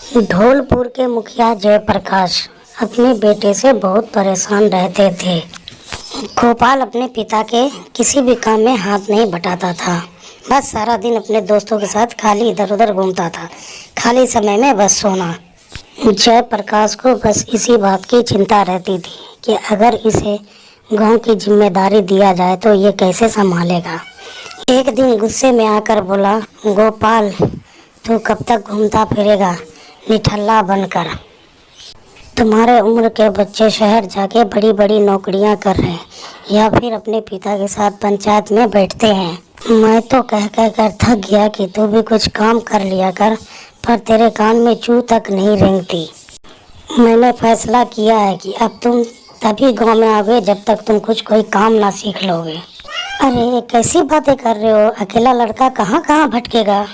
धौलपुर के मुखिया जयप्रकाश अपने बेटे से बहुत परेशान रहते थे। गोपाल अपने पिता के किसी भी काम में हाथ नहीं बटाता था। बस सारा दिन अपने दोस्तों के साथ खाली इधर उधर घूमता था। खाली समय में बस सोना। जयप्रकाश को बस इसी बात की चिंता रहती थी कि अगर इसे गांव की जिम्मेदारी दिया जाए तो ये कैसे संभालेगा। एक दिन गुस्से में आकर बोला, गोपाल, तू कब तक घूमता फिरेगा निठल्ला बनकर। तुम्हारे उम्र के बच्चे शहर जाके बड़ी बड़ी नौकरियां कर रहे हैं या फिर अपने पिता के साथ पंचायत में बैठते हैं। मैं तो कह कर थक गया कि तू भी कुछ काम कर लिया कर, पर तेरे कान में चू तक नहीं रेंगती। मैंने फैसला किया है कि अब तुम तभी गांव में आओगे जब तक तुम कोई काम ना सीख लोगे। अरे कैसी बातें कर रहे हो, अकेला लड़का कहाँ कहाँ भटकेगा।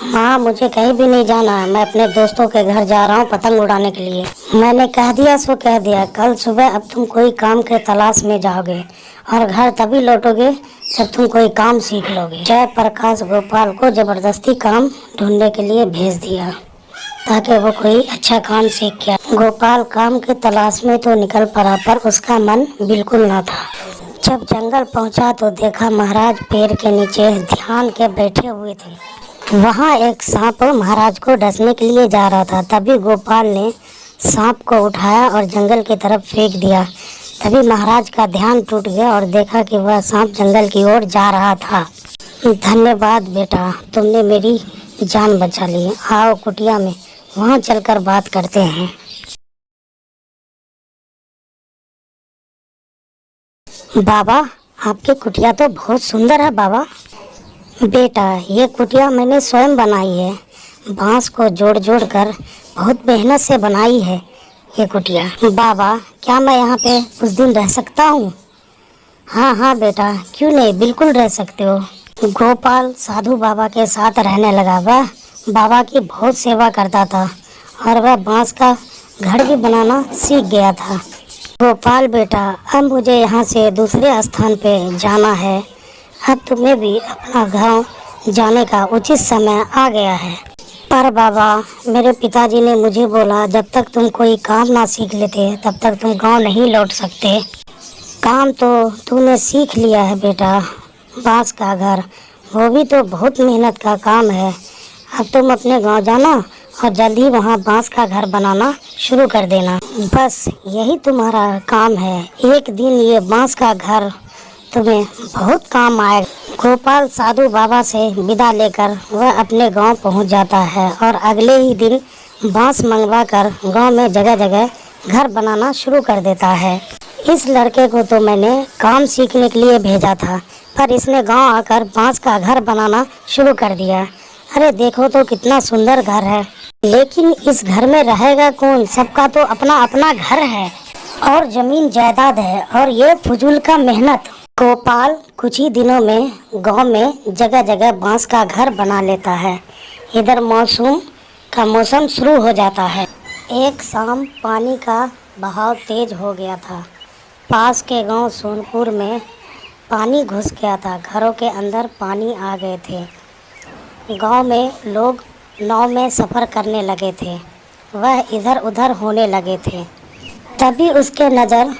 हाँ, मुझे कहीं भी नहीं जाना है। मैं अपने दोस्तों के घर जा रहा हूँ पतंग उड़ाने के लिए। मैंने कह दिया सो कह दिया। कल सुबह अब तुम कोई काम के तलाश में जाओगे और घर तभी लौटोगे जब तुम कोई काम सीख लोगे। जयप्रकाश गोपाल को जबरदस्ती काम ढूंढने के लिए भेज दिया ताकि वो कोई अच्छा काम सीख गया। गोपाल काम के तलाश में तो निकल पड़ा, पर उसका मन बिल्कुल ना था। जब जंगल पहुंचा तो देखा महाराज पेड़ के नीचे ध्यान के बैठे हुए थे। वहाँ एक सांप महाराज को डसने के लिए जा रहा था। तभी गोपाल ने सांप को उठाया और जंगल की तरफ फेंक दिया। तभी महाराज का ध्यान टूट गया और देखा कि वह सांप जंगल की ओर जा रहा था। धन्यवाद बेटा, तुमने मेरी जान बचा ली। आओ कुटिया में, वहाँ चलकर बात करते हैं। बाबा, आपकी कुटिया तो बहुत सुंदर है बाबा। बेटा, ये कुटिया मैंने स्वयं बनाई है। बांस को जोड़ जोड़ कर बहुत मेहनत से बनाई है ये कुटिया। बाबा, क्या मैं यहाँ पे कुछ दिन रह सकता हूँ? हाँ हाँ बेटा, क्यों नहीं, बिल्कुल रह सकते हो। गोपाल साधु बाबा के साथ रहने लगा। वह बाबा की बहुत सेवा करता था और वह बांस का घर भी बनाना सीख गया था। गोपाल बेटा, अब मुझे यहाँ से दूसरे स्थान पे जाना है। अब तुम्हें भी अपना गांव जाने का उचित समय आ गया है। पर बाबा, मेरे पिताजी ने मुझे बोला जब तक तुम कोई काम ना सीख लेते तब तक तुम गांव नहीं लौट सकते। काम तो तूने सीख लिया है बेटा, बांस का घर, वो भी तो बहुत मेहनत का काम है। अब तुम अपने गांव जाना और जल्दी वहां बांस का घर बनाना शुरू कर देना। बस यही तुम्हारा काम है। एक दिन ये बांस का घर तुम्हें बहुत काम आएगा। गोपाल साधु बाबा से विदा लेकर वह अपने गांव पहुंच जाता है और अगले ही दिन बांस मंगवा कर गांव में जगह जगह घर बनाना शुरू कर देता है। इस लड़के को तो मैंने काम सीखने के लिए भेजा था, पर इसने गांव आकर बांस का घर बनाना शुरू कर दिया। अरे देखो तो कितना सुंदर घर है, लेकिन इस घर में रहेगा कौन? सबका तो अपना अपना घर है और जमीन जायदाद है और ये फजूल का मेहनत। गोपाल कुछ ही दिनों में गांव में जगह जगह बांस का घर बना लेता है। इधर मानसून का मौसम शुरू हो जाता है। एक शाम पानी का बहाव तेज हो गया था। पास के गांव सोनपुर में पानी घुस गया था। घरों के अंदर पानी आ गए थे। गांव में लोग नाव में सफ़र करने लगे थे। वह इधर उधर होने लगे थे। तभी उसके नज़र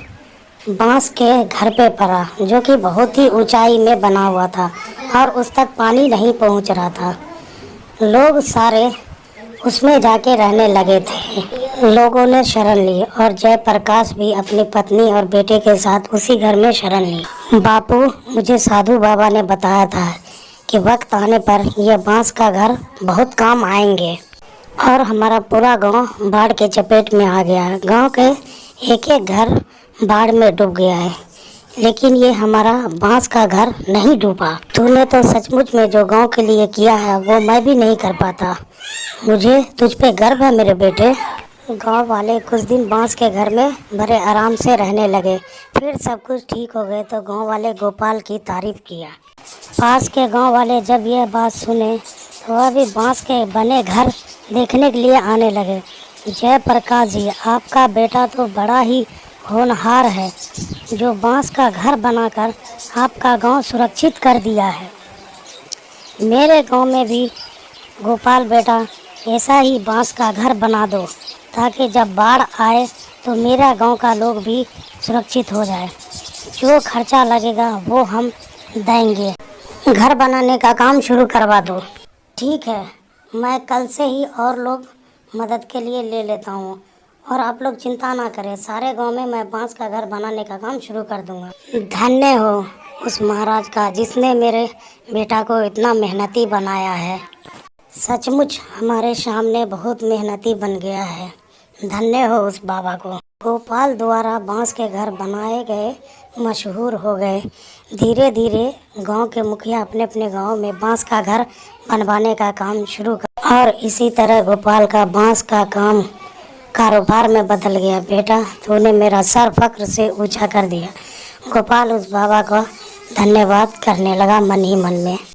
बांस के घर पे पड़ा, जो कि बहुत ही ऊंचाई में बना हुआ था और उस तक पानी नहीं पहुंच रहा था। लोग सारे उसमें जाके रहने लगे थे। लोगों ने शरण ली और जयप्रकाश भी अपनी पत्नी और बेटे के साथ उसी घर में शरण ली। बापू, मुझे साधु बाबा ने बताया था कि वक्त आने पर यह बांस का घर बहुत काम आएंगे और हमारा पूरा गांव बाढ़ के चपेट में आ गया है। गांव के एक एक घर बाढ़ में डूब गया है, लेकिन ये हमारा बांस का घर नहीं डूबा। तूने तो सचमुच में जो गांव के लिए किया है वो मैं भी नहीं कर पाता। मुझे तुझ पे गर्व है मेरे बेटे। गांव वाले कुछ दिन बांस के घर में बड़े आराम से रहने लगे। फिर सब कुछ ठीक हो गए तो गांव वाले गोपाल की तारीफ किया। पास के गांव वाले जब यह बात सुने तो वह भी बांस के बने घर देखने के लिए आने लगे। जयप्रकाश जी, आपका बेटा तो बड़ा ही होनहार है, जो बांस का घर बनाकर आपका गांव सुरक्षित कर दिया है। मेरे गांव में भी गोपाल बेटा ऐसा ही बांस का घर बना दो ताकि जब बाढ़ आए तो मेरा गांव का लोग भी सुरक्षित हो जाए। जो खर्चा लगेगा वो हम देंगे। घर बनाने का काम शुरू करवा दो। ठीक है, मैं कल से ही और लोग मदद के लिए ले लेता हूँ और आप लोग चिंता ना करें, सारे गांव में मैं बांस का घर बनाने का काम शुरू कर दूँगा। धन्य हो उस महाराज का जिसने मेरे बेटा को इतना मेहनती बनाया है। सचमुच हमारे सामने बहुत मेहनती बन गया है। धन्य हो उस बाबा को। गोपाल द्वारा बांस के घर बनाए गए मशहूर हो गए। धीरे धीरे गांव के मुखिया अपने अपने गांव में बांस का घर बनवाने का काम शुरू कर और इसी तरह गोपाल का बांस का काम कारोबार में बदल गया। बेटा, तूने मेरा सर फक्र से ऊंचा कर दिया। गोपाल उस बाबा को धन्यवाद करने लगा मन ही मन में।